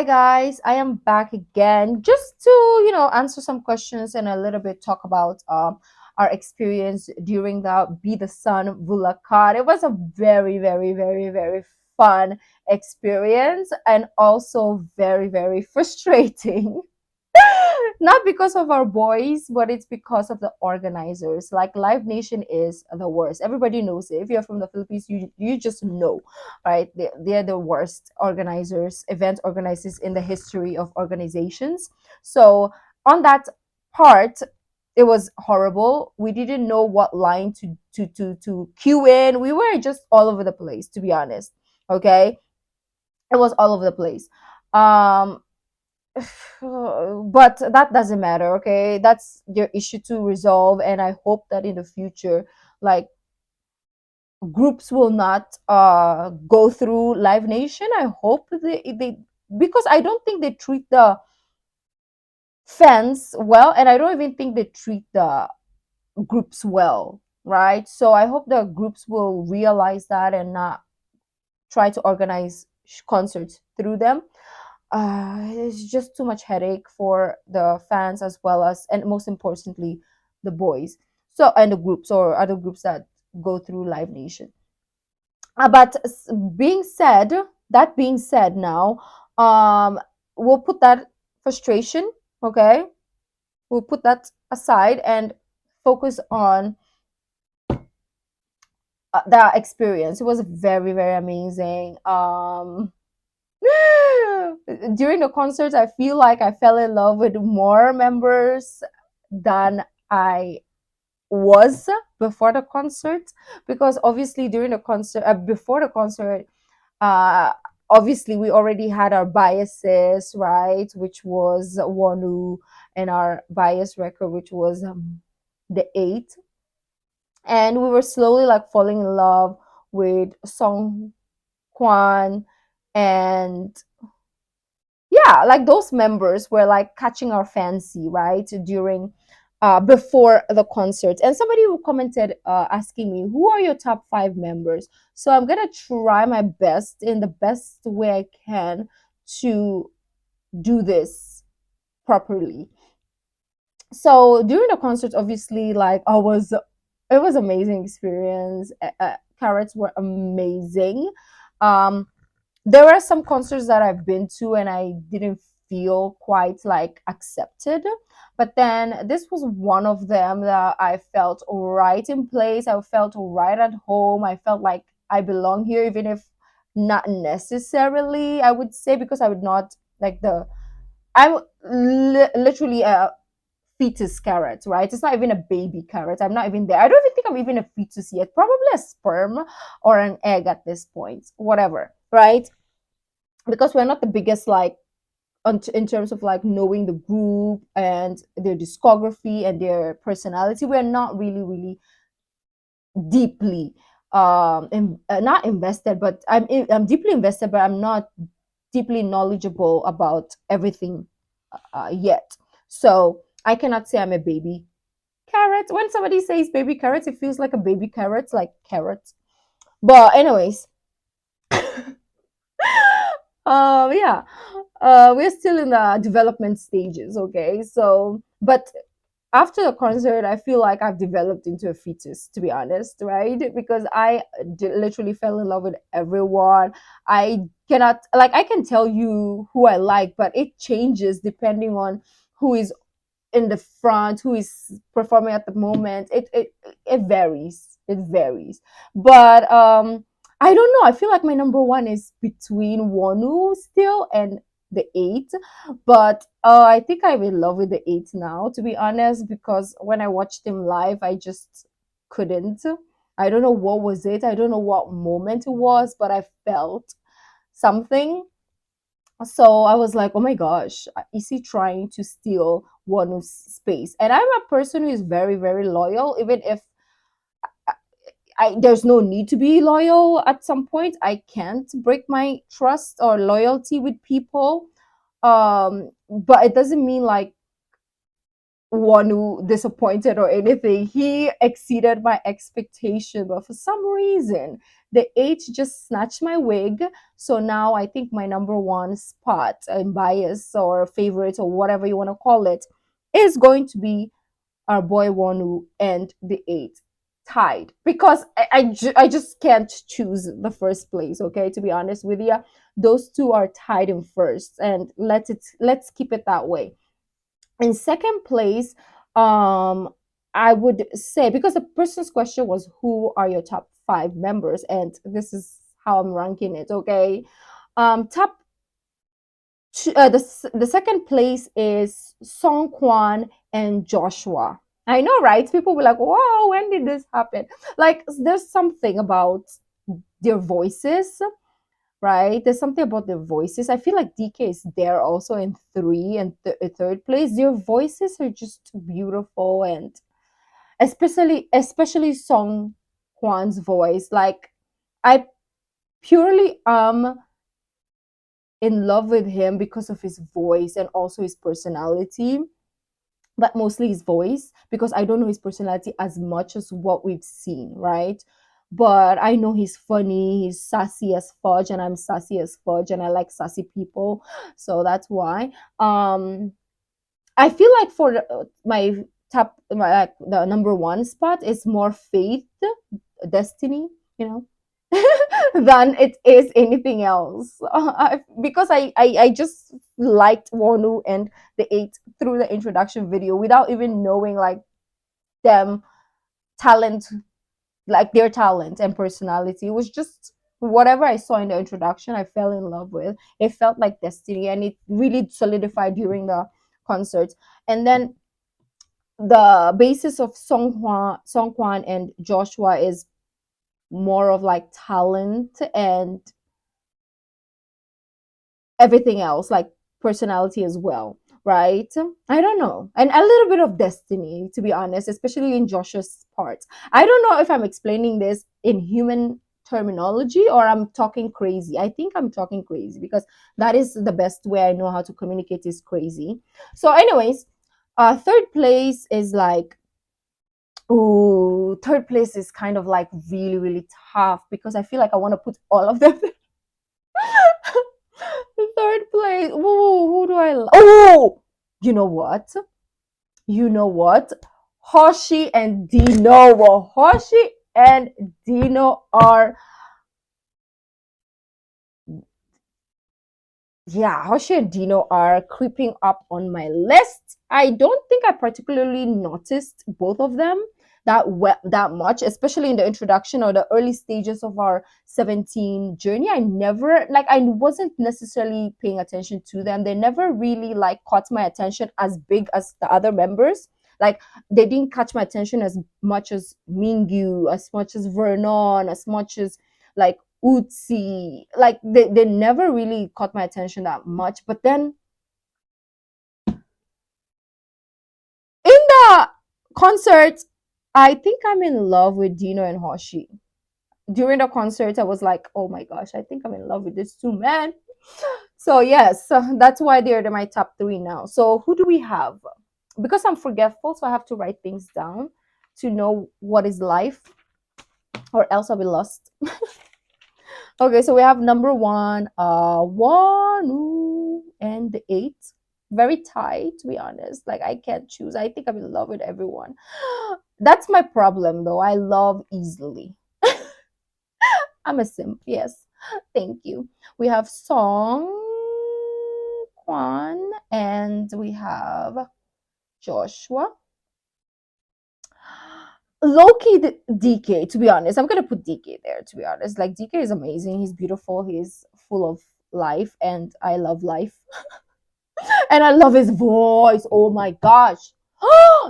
Hi guys, I am back again just to, answer some questions and a little bit talk about our experience during the Be the Sun Bulacan. It was a very, very, very, very fun experience and also very, very frustrating. Not because of our boys, but it's because of the organizers. Like Live Nation is the worst. Everybody knows it. If you're from the Philippines, you just know, right? They're the worst organizers, event organizers in the history of organizations. So on that part, it was horrible. We didn't know what line to queue in. We were just all over the place, to be honest. Okay, it was all over the place. Um, but that doesn't matter, okay? That's your issue to resolve, and I hope that in the future, like, groups will not go through Live Nation. I hope they because I don't think they treat the fans well, and I don't even think they treat the groups well, right? So I hope the groups will realize that and not try to organize concerts through them. It's just too much headache for the fans as well as, and most importantly, the boys. So, and the groups or other groups that go through Live Nation. But being said, that being said, now, um, we'll put that frustration, okay? We'll put that aside and focus on the experience. It was very, very amazing. During the concerts, I feel like I fell in love with more members than I was before the concert, because obviously during the concert, before the concert, uh obviously we already had our biases, right, which was wonwoo, and our bias record, which was the eight, and we were slowly like falling in love with seungkwan, and yeah, like those members were like catching our fancy, right, during before the concert. And somebody who commented asking me, who are your top five members? So I'm gonna try my best in the best way I can to do this properly. So during the concert, obviously, like, it was amazing experience. Carats were amazing. um there were some concerts that I've been to and I didn't feel quite like accepted. But then this was one of them that I felt right in place. I felt right at home. I felt like I belong here, even if not necessarily, I would say, because I would not like the. I'm literally a fetus carrot, right? It's not even a baby carrot. I'm not even there. I don't even think I'm even a fetus yet. Probably a sperm or an egg at this point. Whatever, right? Because we're not the biggest, like, in terms of like knowing the group and their discography and their personality, we're not really really deeply not invested, but I'm deeply invested, but I'm not deeply knowledgeable about everything yet. So I cannot say I'm a baby carrot. When somebody says baby carrot, it feels like a baby carrot, like carrot. But anyways, yeah, we're still in the development stages, okay? So, but after the concert, I feel like I've developed into a fetus, to be honest, right? Because I literally fell in love with everyone. I cannot, like, I can tell you who I like, but it changes depending on who is in the front, who is performing at the moment. It varies. It varies. But I don't know. I feel like my number one is between wonwoo still and the eight. But I think I'm in love with the eight now, to be honest, because when I watched him live, I just couldn't. I don't know what was it. I don't know what moment it was, but I felt something. So I was like, oh my gosh, is he trying to steal one space? And I'm a person who is very, very loyal, even if there's no need to be loyal at some point. I can't break my trust or loyalty with people. But it doesn't mean like one who disappointed or anything. He exceeded my expectation, but for some reason, The 8 just snatched my wig. So now I think my number one spot in bias or favorite or whatever you want to call it is going to be our boy wonwoo and the 8 tied, because I just can't choose the first place. Okay, to be honest with you, those two are tied in first, and let's keep it that way. In second place, um I would say, because the person's question was who are your top 5 members, and this is how I'm ranking it. Okay, top the second place is Seungkwan and Joshua. I know, right? People were like, "Wow, when did this happen?" Like, there's something about their voices, right? There's something about their voices. I feel like DK is there also in three and third place. Their voices are just beautiful, and especially Song Kwan's voice. Like, I purely in love with him because of his voice and also his personality, but mostly his voice, because I don't know his personality as much as what we've seen, right? But I know he's funny, he's sassy as fudge, and I'm sassy as fudge, and I like sassy people, so that's why. I feel like for my like the number one spot is more faith, destiny, you know, than it is anything else. Because I just liked Wonu and the 8 through the introduction video without even knowing like them talent, like their talent and personality. It was just whatever I saw in the introduction, I fell in love with. It felt like destiny, and it really solidified during the concert. And then the basis of Songkwan and Joshua is more of like talent and everything else, like personality as well, right? I don't know. And a little bit of destiny, to be honest, especially in Joshua's part. I don't know if I'm explaining this in human terminology or I'm talking crazy. I think I'm talking crazy because that is the best way I know how to communicate is crazy. So, anyways, third place is like, oh, third place is kind of like really, really tough because I feel like I want to put all of them. Third place. Ooh, who do I? Oh, you know what? You know what? Hoshi and Dino. Well, Hoshi and Dino are, yeah, Hoshi and Dino are creeping up on my list. I don't think I particularly noticed both of them that much, especially in the introduction or the early stages of our 17 journey. I never like I wasn't necessarily paying attention to them. They never really like caught my attention as big as the other members. Like, they didn't catch my attention as much as Mingyu, as much as Vernon, as much as like Uzi. Like, they never really caught my attention that much. But then in the concert, I think I'm in love with Dino and Hoshi. During the concert, I was like, oh my gosh, I think I'm in love with these two men. So yes, that's why they're my top 3 now. So who do we have? Because I'm forgetful, so I have to write things down to know what is life, or else I'll be lost. Okay, so we have number 1, Wonu, and the 8. Very tight, to be honest. Like, I can't choose. I think I'm in love with everyone. That's my problem, though. I love easily. I'm a simp, yes. Thank you. We have Song Kwan, and we have Joshua. Low-key DK, to be honest. I'm gonna put DK there, to be honest. Like, DK is amazing. He's beautiful. He's full of life, and I love life. And I love his voice. Oh my gosh.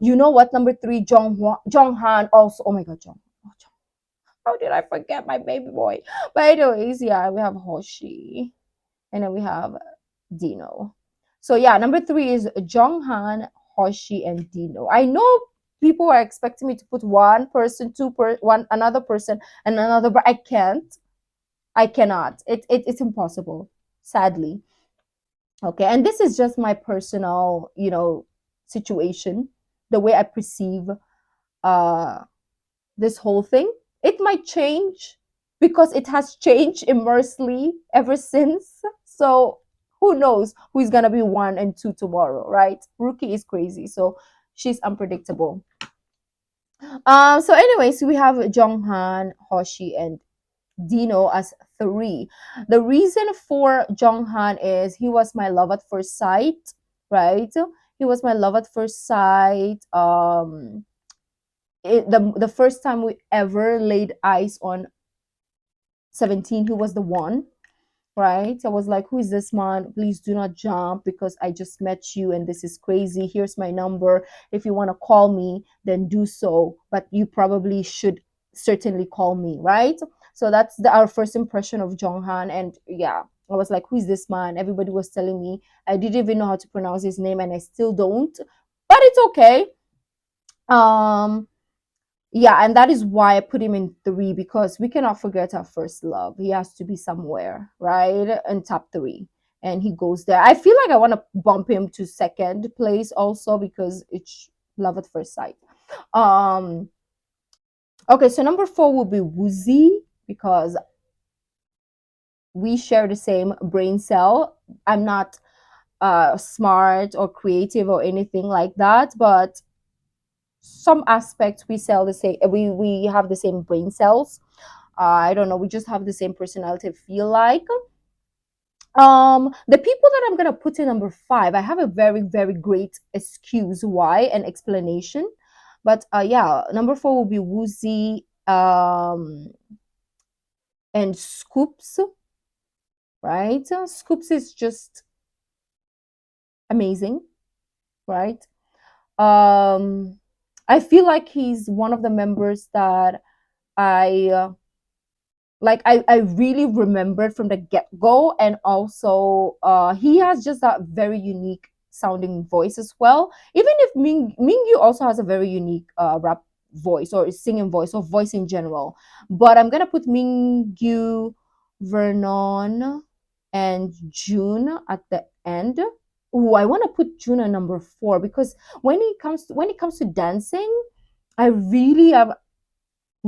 You know what? Number 3, Jeonghan also. Oh my god, Jong. Oh, how did I forget my baby boy? But anyways, yeah, we have Hoshi, and then we have Dino. So yeah, number 3 is Jeonghan, Hoshi, and Dino. I know people are expecting me to put one person, one another person, and another, but I can't. I cannot. It's impossible, sadly. Okay, and this is just my personal, situation, the way I perceive uh this whole thing. It might change because it has changed immensely ever since. So who knows who is gonna be one and two tomorrow, right? Rookie is crazy, so she's unpredictable. So anyways, we have Jeonghan, Hoshi, and Dino as three. The reason for Jeonghan is he was my love at first sight, right? He was my love at first sight. The first time we ever laid eyes on 17, he was the one, right? I was like, who is this man? Please do not jump because I just met you and this is crazy. Here's my number. If you want to call me, then do so. But you probably should certainly call me, right? So that's our first impression of Jonghan. And yeah, I was like, who is this man? Everybody was telling me. I didn't even know how to pronounce his name and I still don't. But it's okay. Um, yeah, and that is why I put him in three because we cannot forget our first love. He has to be somewhere, right? In top three. And he goes there. I feel like I want to bump him to second place also because it's love at first sight. Um okay, so number four will be woozi because we share the same brain cell. I'm not smart or creative or anything like that, but some aspects we sell the same, we have the same brain cells. I don't know, we just have the same personality, I feel like. The people that I'm gonna put in number five, I have a very, very great excuse why and explanation. But yeah, number four will be woozi, and s.coups, right? S.coups is just amazing, right? um I feel like he's one of the members that I I really remembered from the get-go. And also he has just that very unique sounding voice as well, even if Mingyu also has a very unique rap voice or singing voice or voice in general. But I'm gonna put Mingyu, Vernon, and June at the end. Oh, I want to put June at number four because when it comes to dancing, I really am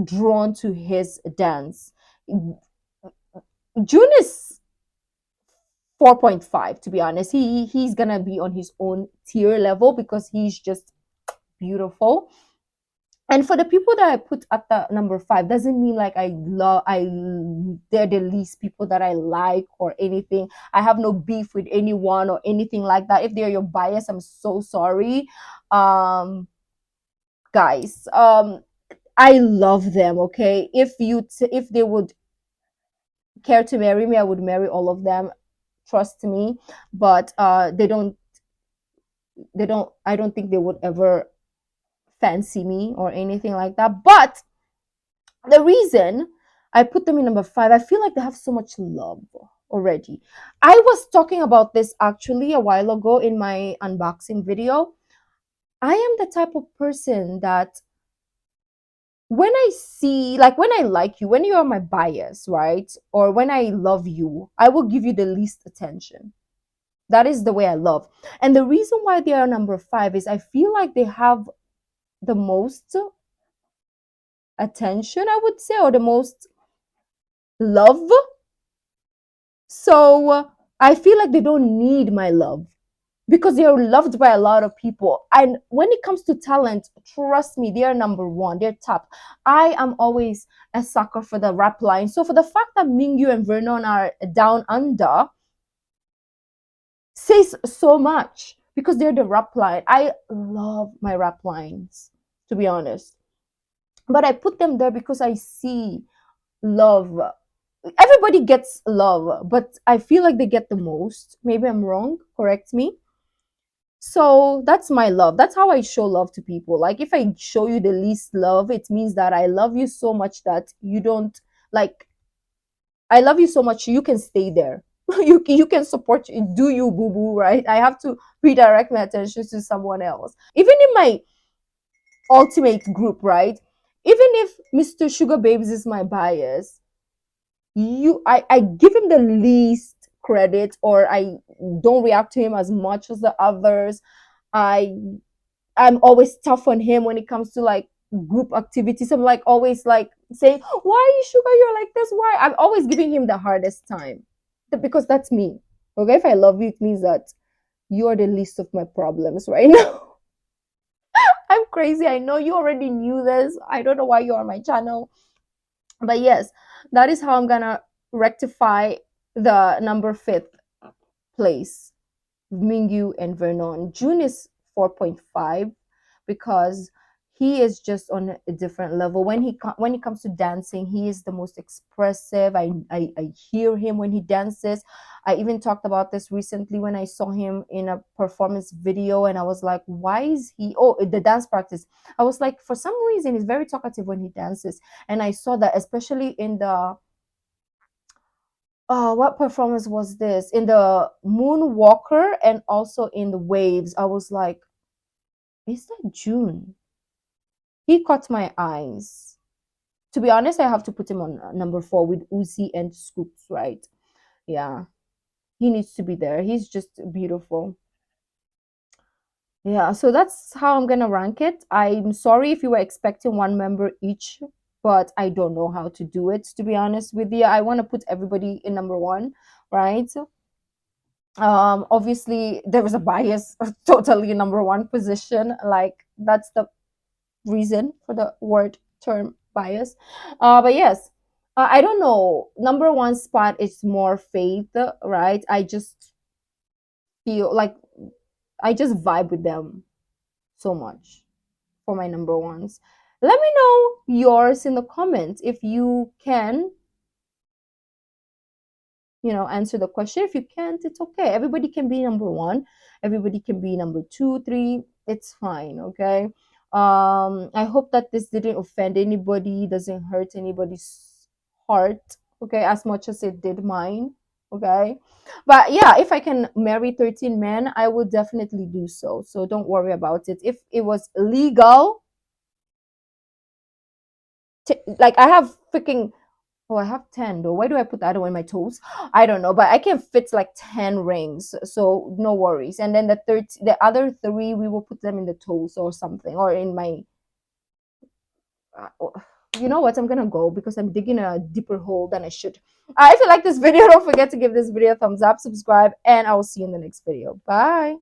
drawn to his dance. June is 4.5, to be honest. He's gonna be on his own tier level because he's just beautiful. And for the people that I put at the number five doesn't mean like they're the least people that I like or anything. I have no beef with anyone or anything like that. If they're your bias, I'm so sorry. Um guys, I love them, okay? If they would care to marry me, I would marry all of them. Trust me. But they don't I don't think they would ever fancy me or anything like that. But the reason I put them in number five, I feel like they have so much love already. I was talking about this actually a while ago in my unboxing video. I am the type of person that when I see, like, when I like you, when you are my bias, right? Or when I love you, I will give you the least attention. That is the way I love. And the reason why they are number five is I feel like they have the most attention, I would say, or the most love. So I feel like they don't need my love because they are loved by a lot of people. And when it comes to talent, trust me, they are number one, they're top. I am always a sucker for the rap line. So for the fact that Mingyu and Vernon are down under says so much because they're the rap line. I love my rap lines, to be honest. But I put them there because I see love. Everybody gets love, but I feel like they get the most. Maybe I'm wrong, correct me. So that's my love. That's how I show love to people. Like if I show you the least love, it means that I love you so much that you don't like. I love you so much you can stay there. You can support, do you boo boo, right? I have to redirect my attention to someone else. Even in my ultimate group, right? Even if Mr. Sugar Babes is my bias, I give him the least credit, or I don't react to him as much as the others. I I'm always tough on him when it comes to like group activities. I'm like always like saying, "Why, Sugar, you're like this? Why?" I'm always giving him the hardest time because that's me. Okay, if I love you, it means that you're the least of my problems right now. I'm crazy. I know you already knew this. I don't know why you're on my channel. But yes, that is how I'm gonna rectify the number fifth place, Mingyu and Vernon. June is 4.5 because he is just on a different level. When he comes to dancing, he is the most expressive. I hear him when he dances. I even talked about this recently when I saw him in a performance video, and I was like, why is he? Oh, the dance practice. I was like, for some reason, he's very talkative when he dances, and I saw that especially in the what performance was this? In the Moonwalker and also in the Waves. I was like, is that June? He caught my eyes. To be honest, I have to put him on number four with Woozi and s.coups, right? Yeah, he needs to be there. He's just beautiful. Yeah, so that's how I'm gonna rank it. I'm sorry if you were expecting one member each, but I don't know how to do it, to be honest with you. I want to put everybody in number one, right? Obviously there was a bias totally number one position, like that's the reason for the word term bias. But yes, I don't know, number one spot is more faith, right? I just feel like I just vibe with them so much for my number ones. Let me know yours in the comments if you can, answer the question. If you can't, it's okay. Everybody can be number one. Everybody can be number two, three. It's fine. Okay. I hope that this didn't offend anybody, doesn't hurt anybody's heart. Okay, as much as it did mine. Okay. But yeah, if I can marry 13 men, I would definitely do so. So don't worry about it. If it was legal, like I have freaking. Oh, I have 10 though. Why do I put the other one in my toes? I don't know, but I can fit like 10 rings, so no worries. And then the other three, we will put them in the toes or something, or in my. Uh, you know what? I'm gonna go because I'm digging a deeper hole than I should. If you like this video, don't forget to give this video a thumbs up, subscribe, and I will see you in the next video. Bye.